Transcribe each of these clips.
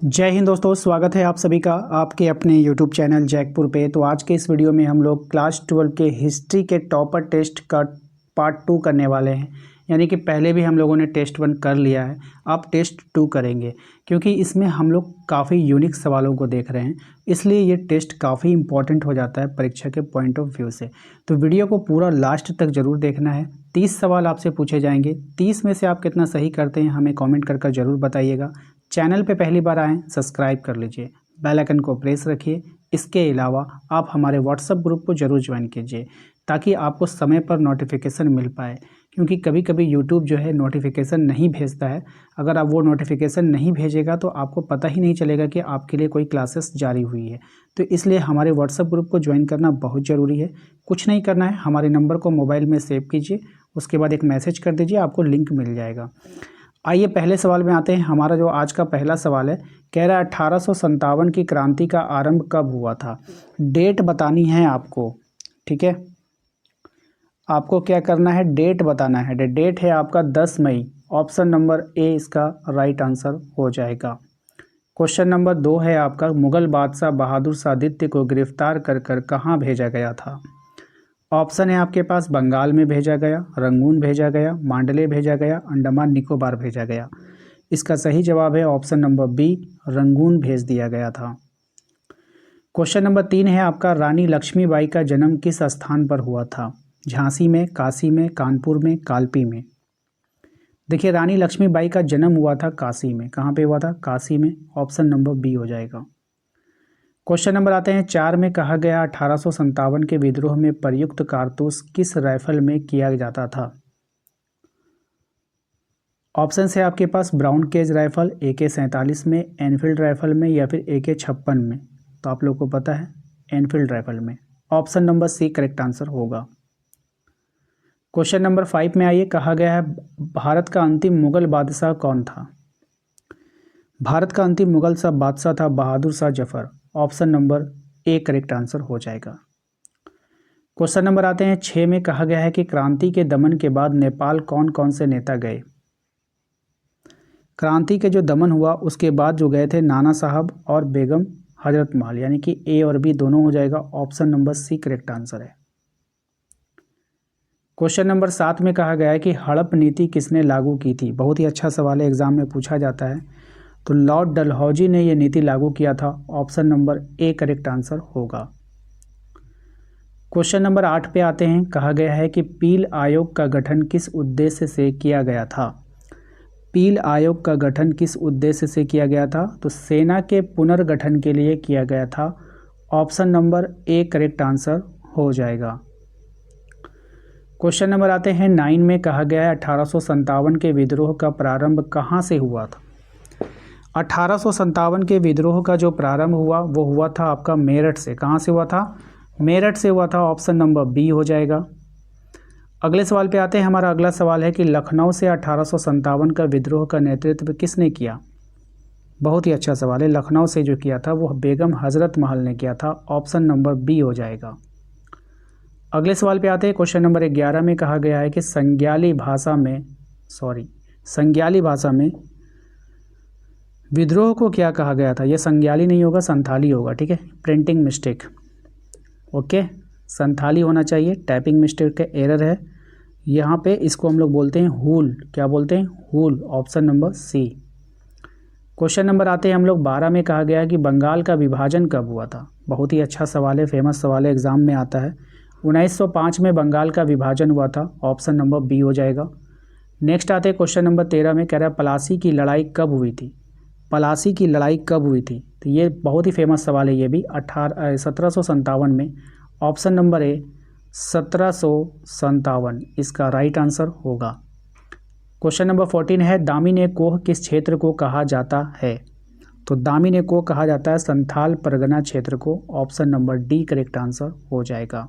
जय हिंद दोस्तों, स्वागत है आप सभी का आपके अपने YouTube चैनल जैकपुर पे। तो आज के इस वीडियो में हम लोग क्लास 12 के हिस्ट्री के टॉपर टेस्ट का पार्ट 2 करने वाले हैं। यानी कि पहले भी हम लोगों ने टेस्ट 1 कर लिया है, अब टेस्ट 2 करेंगे क्योंकि इसमें हम लोग काफ़ी यूनिक सवालों को देख रहे हैं। इसलिए ये टेस्ट काफ़ी इंपॉर्टेंट हो जाता है परीक्षा के पॉइंट ऑफ व्यू से। तो वीडियो को पूरा लास्ट तक ज़रूर देखना है। 30 सवाल आपसे पूछे जाएंगे, 30 में से आप कितना सही करते हैं हमें कॉमेंट कर ज़रूर बताइएगा। चैनल पे पहली बार आएँ सब्सक्राइब कर लीजिए, बेल आइकन को प्रेस रखिए। इसके अलावा आप हमारे व्हाट्सएप ग्रुप को ज़रूर ज्वाइन कीजिए ताकि आपको समय पर नोटिफिकेशन मिल पाए, क्योंकि कभी कभी यूट्यूब जो है नोटिफिकेशन नहीं भेजता है। अगर आप वो नोटिफिकेशन नहीं भेजेगा तो आपको पता ही नहीं चलेगा कि आपके लिए कोई क्लासेस जारी हुई है। तो इसलिए हमारे व्हाट्सएप ग्रुप को ज्वाइन करना बहुत ज़रूरी है। कुछ नहीं करना है, हमारे नंबर को मोबाइल में सेव कीजिए, उसके बाद एक मैसेज कर दीजिए, आपको लिंक मिल जाएगा। आइए पहले सवाल में आते हैं। हमारा जो आज का पहला सवाल है, कह रहा है 1857 की क्रांति का आरंभ कब हुआ था। डेट बतानी है आपको, ठीक है। आपको क्या करना है, डेट बताना है। डेट है आपका 10 मई। ऑप्शन नंबर ए इसका राइट आंसर हो जाएगा। क्वेश्चन नंबर 2 है आपका, मुगल बादशाह बहादुर शाह द्वितीय को गिरफ्तार कर कहाँ भेजा गया था। ऑप्शन है आपके पास, बंगाल में भेजा गया, रंगून भेजा गया, मांडले भेजा गया, अंडमान निकोबार भेजा गया। इसका सही जवाब है ऑप्शन नंबर बी, रंगून भेज दिया गया था। क्वेश्चन नंबर 3 है आपका, रानी लक्ष्मीबाई का जन्म किस स्थान पर हुआ था। झांसी में, काशी में, कानपुर में, कालपी में। देखिए, रानी लक्ष्मीबाई का जन्म हुआ था काशी में। कहाँ पे हुआ था? काशी में। ऑप्शन नंबर बी हो जाएगा। क्वेश्चन नंबर आते हैं 4 में, कहा गया 1857 के विद्रोह में प्रयुक्त कारतूस किस राइफल में किया जाता था। ऑप्शन है आपके पास, ब्राउन केज राइफल, AK-47 में, एनफील्ड राइफल में, या फिर AK-56 में। तो आप लोग को पता है एनफील्ड राइफल में। Option number C correct answer होगा। क्वेश्चन नंबर 5 में आइए, कहा गया है भारत का अंतिम मुगल बादशाह कौन था। भारत का अंतिम मुगल बादशाह था Bahadur Shah Zafar. Option number A correct answer हो जाएगा। क्वेश्चन नंबर आते हैं 6 में, कहा गया है कि क्रांति के दमन के बाद नेपाल कौन कौन से नेता गए। क्रांति के जो दमन हुआ उसके बाद जो गए थे नाना साहब और बेगम हजरत महल, यानी कि ए और बी दोनों हो जाएगा। Option number C correct answer है। क्वेश्चन नंबर 7 में कहा गया है कि हड़प नीति किसने लागू की थी। बहुत ही अच्छा सवाल है, एग्जाम में पूछा जाता है। तो लॉर्ड डलहौजी ने यह नीति लागू किया था। Option number A correct answer होगा। क्वेश्चन नंबर 8 पे आते हैं, कहा गया है कि पील आयोग का गठन किस उद्देश्य से किया गया था। पील आयोग का गठन किस उद्देश्य से किया गया था। तो सेना के पुनर्गठन के लिए किया गया था। Option number A correct answer हो जाएगा। क्वेश्चन नंबर आते हैं 9 में, कहा गया है 1857 के विद्रोह का प्रारंभ कहाँ से हुआ था। 1857 के विद्रोह का जो प्रारंभ हुआ वो हुआ था आपका मेरठ से। कहाँ से हुआ था? मेरठ से हुआ था। ऑप्शन नंबर बी हो जाएगा। अगले सवाल पे आते हैं। हमारा अगला सवाल है कि लखनऊ से 1857 का विद्रोह का नेतृत्व किसने किया। बहुत ही अच्छा सवाल है। लखनऊ से जो किया था वो बेगम हजरत महल ने किया था। ऑप्शन नंबर बी हो जाएगा। अगले सवाल पे आते हैं। क्वेश्चन नंबर 11 में कहा गया है कि संग्याली भाषा में विद्रोह को क्या कहा गया था। यह संग्याली नहीं होगा, संथाली होगा, ठीक है। प्रिंटिंग मिस्टेक, ओके, संथाली होना चाहिए। टाइपिंग मिस्टेक का एरर है यहाँ पे। इसको हम लोग बोलते हैं हूल। क्या बोलते हैं? Hul. Option number C. Question number आते हैं हम लोग 12 में, कहा गया है कि बंगाल का विभाजन कब हुआ था। बहुत ही अच्छा सवाल है, फेमस सवाल है, एग्जाम में आता है। 1905 में बंगाल का विभाजन हुआ था। ऑप्शन नंबर बी हो जाएगा। नेक्स्ट आते हैं क्वेश्चन नंबर 13 में, कह रहा है प्लासी की लड़ाई कब हुई थी। प्लासी की लड़ाई कब हुई थी। तो ये बहुत ही फेमस सवाल है, ये भी 1757 में। ऑप्शन नंबर ए 1757 इसका राइट आंसर होगा। क्वेश्चन नंबर 14 है, दामिनी कोह किस क्षेत्र को कहा जाता है। तो दामिनी कोह कहा जाता है संथाल परगना क्षेत्र को। Option number D correct answer हो जाएगा।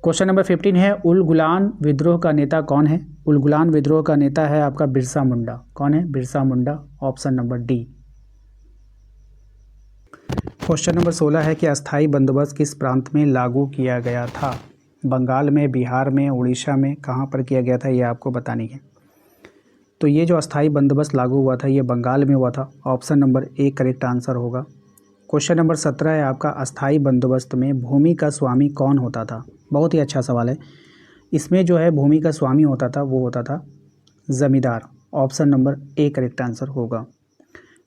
क्वेश्चन नंबर 15 है, उलगुलान विद्रोह का नेता कौन है। उलगुलान विद्रोह का नेता है आपका बिरसा मुंडा। कौन है? Birsa Munda. Option number D. Question number 16 है कि अस्थाई बंदोबस्त किस प्रांत में लागू किया गया था। बंगाल में, बिहार में, उड़ीसा में, कहाँ पर किया गया था ये आपको बतानी है। तो ये जो अस्थाई बंदोबस्त लागू हुआ था ये बंगाल में हुआ था। Option number A correct answer होगा। क्वेश्चन नंबर 17 है आपका, अस्थाई बंदोबस्त में भूमि का स्वामी कौन होता था? बहुत ही अच्छा सवाल है। इसमें जो है भूमि का स्वामी होता था वो होता था ज़मींदार। Option number A correct answer होगा।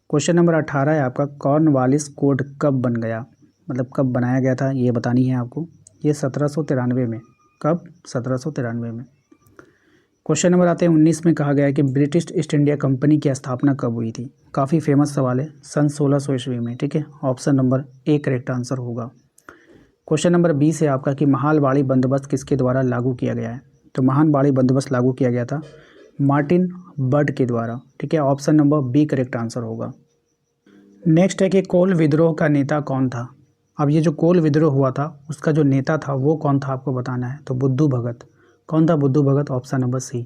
क्वेश्चन नंबर 18 है आपका, कॉर्नवालिस कोड कब बन गया? मतलब कब बनाया गया था ये बतानी है आपको। ये 1793 में। कब? 1793 में। क्वेश्चन नंबर आते हैं 19 में, कहा गया है कि ब्रिटिश ईस्ट इंडिया कंपनी की स्थापना कब हुई थी? काफ़ी फेमस सवाल है। सन 1600 ईस्वी में। ठीक है, option number A correct answer होगा। क्वेश्चन नंबर 20 है आपका कि महालवाड़ी बंदोबस्त किसके द्वारा लागू किया गया है? तो महालवाड़ी बंदोबस्त लागू किया गया था मार्टिन बर्ड के द्वारा। ठीक है, option number B correct answer होगा। नेक्स्ट है कि कोल विद्रोह का नेता कौन था? अब ये जो कोल विद्रोह हुआ था उसका जो नेता था वो कौन था आपको बताना है। तो बुद्धू भगत। कौन था? Budhu Bhagat. Option number C.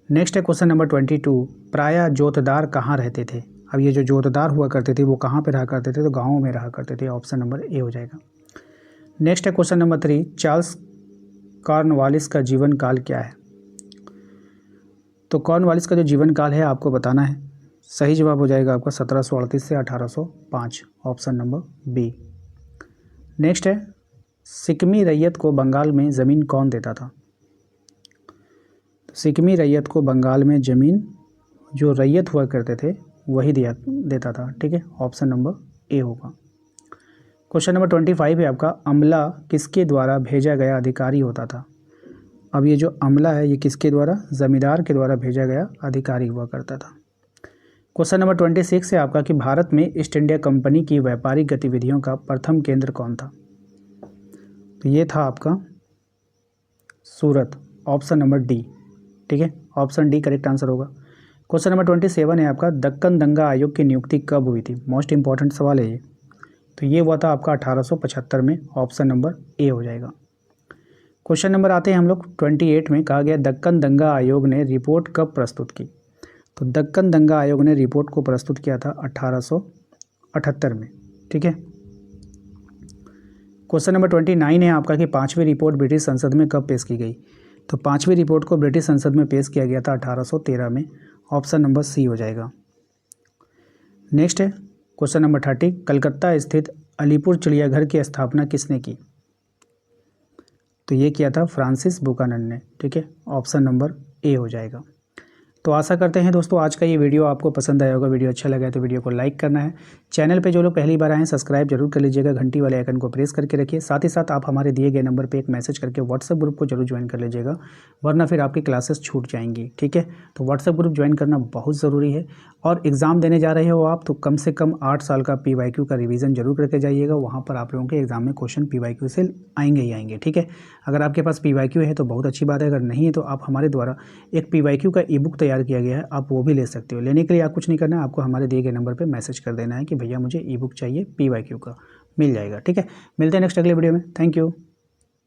Next है क्वेश्चन नंबर 22, प्रायः जोतदार कहाँ रहते थे? अब ये जो जोतदार हुआ करते थे वो कहाँ पे रहा करते थे? तो गाँव में रहा करते थे। ऑप्शन नंबर ए हो जाएगा। नेक्स्ट है क्वेश्चन नंबर 3, चार्ल्स कॉर्नवालिस का जीवन काल क्या है? तो कॉर्नवालिस का जो जीवन काल है आपको बताना है। सही जवाब हो जाएगा आपका 1738 से 1805। Option number B. नेक्स्ट है, सिक्किमी रैयत को बंगाल में ज़मीन कौन देता था? तो सिक्किमी रैयत को बंगाल में ज़मीन जो रैयत हुआ करते थे वही देता था। ठीक है, ऑप्शन नंबर ए होगा। क्वेश्चन नंबर 25 है आपका, अमला किसके द्वारा भेजा गया अधिकारी होता था? अब ये जो अमला है ये किसके द्वारा? ज़मींदार के द्वारा भेजा गया अधिकारी हुआ करता था। क्वेश्चन नंबर 26 है आपका कि भारत में ईस्ट इंडिया कंपनी की व्यापारिक गतिविधियों का प्रथम केंद्र कौन था? तो ये था आपका सूरत। Option number D. ठीक है, ऑप्शन डी करेक्ट आंसर होगा। क्वेश्चन नंबर 27 है आपका, दक्कन दंगा आयोग की नियुक्ति कब हुई थी? मोस्ट इंपॉर्टेंट सवाल है ये। तो ये हुआ था आपका 1875 में। ऑप्शन नंबर ए हो जाएगा। क्वेश्चन नंबर आते हैं हम लोग 28 में, कहा गया दक्कन दंगा आयोग ने रिपोर्ट कब प्रस्तुत की? तो दक्कन दंगा आयोग ने रिपोर्ट को प्रस्तुत किया था 1878 में। ठीक है। क्वेश्चन नंबर 29 है आपका कि पाँचवीं रिपोर्ट ब्रिटिश संसद में कब पेश की गई? तो पाँचवीं रिपोर्ट को ब्रिटिश संसद में पेश किया गया था 1813 में। ऑप्शन नंबर सी हो जाएगा। नेक्स्ट है क्वेश्चन नंबर 30, कलकत्ता स्थित अलीपुर चिड़ियाघर की स्थापना किसने की? तो ये किया था फ्रांसिस बुकानन ने। ठीक है, ऑप्शन नंबर ए हो जाएगा। तो आशा करते हैं दोस्तों आज का ये वीडियो आपको पसंद आया होगा। वीडियो अच्छा लगा है तो वीडियो को लाइक करना है। चैनल पे जो लोग पहली बार आए हैं सब्सक्राइब जरूर कर लीजिएगा, घंटी वाले आइकन को प्रेस करके रखिए। साथ ही साथ आप हमारे दिए गए नंबर पे एक मैसेज करके व्हाट्सएप ग्रुप को जरूर ज्वाइन कर लीजिएगा, वरना फिर आपकी क्लासेस छूट जाएंगी। ठीक है, तो व्हाट्सएप ग्रुप ज्वाइन करना बहुत ज़रूरी है। और एग्ज़ाम देने जा रहे हो आप तो कम से कम 8 साल का PYQ का रिवीजन जरूर करके जाइएगा। वहाँ पर आप लोगों के एग्जाम में क्वेश्चन PYQ से आएंगे ही आएंगे। ठीक है, अगर आपके पास PYQ है तो बहुत अच्छी बात है, अगर नहीं है तो आप हमारे द्वारा एक PYQ का ई-बुक तैयार किया गया है, आप वो भी ले सकते हो। लेने के लिए आप कुछ नहीं करना है, आपको हमारे दिए गए नंबर पे मैसेज कर देना है कि भैया मुझे ई-बुक चाहिए, PYQ का मिल जाएगा। ठीक है, मिलते हैं नेक्स्ट अगले वीडियो में। Thank you.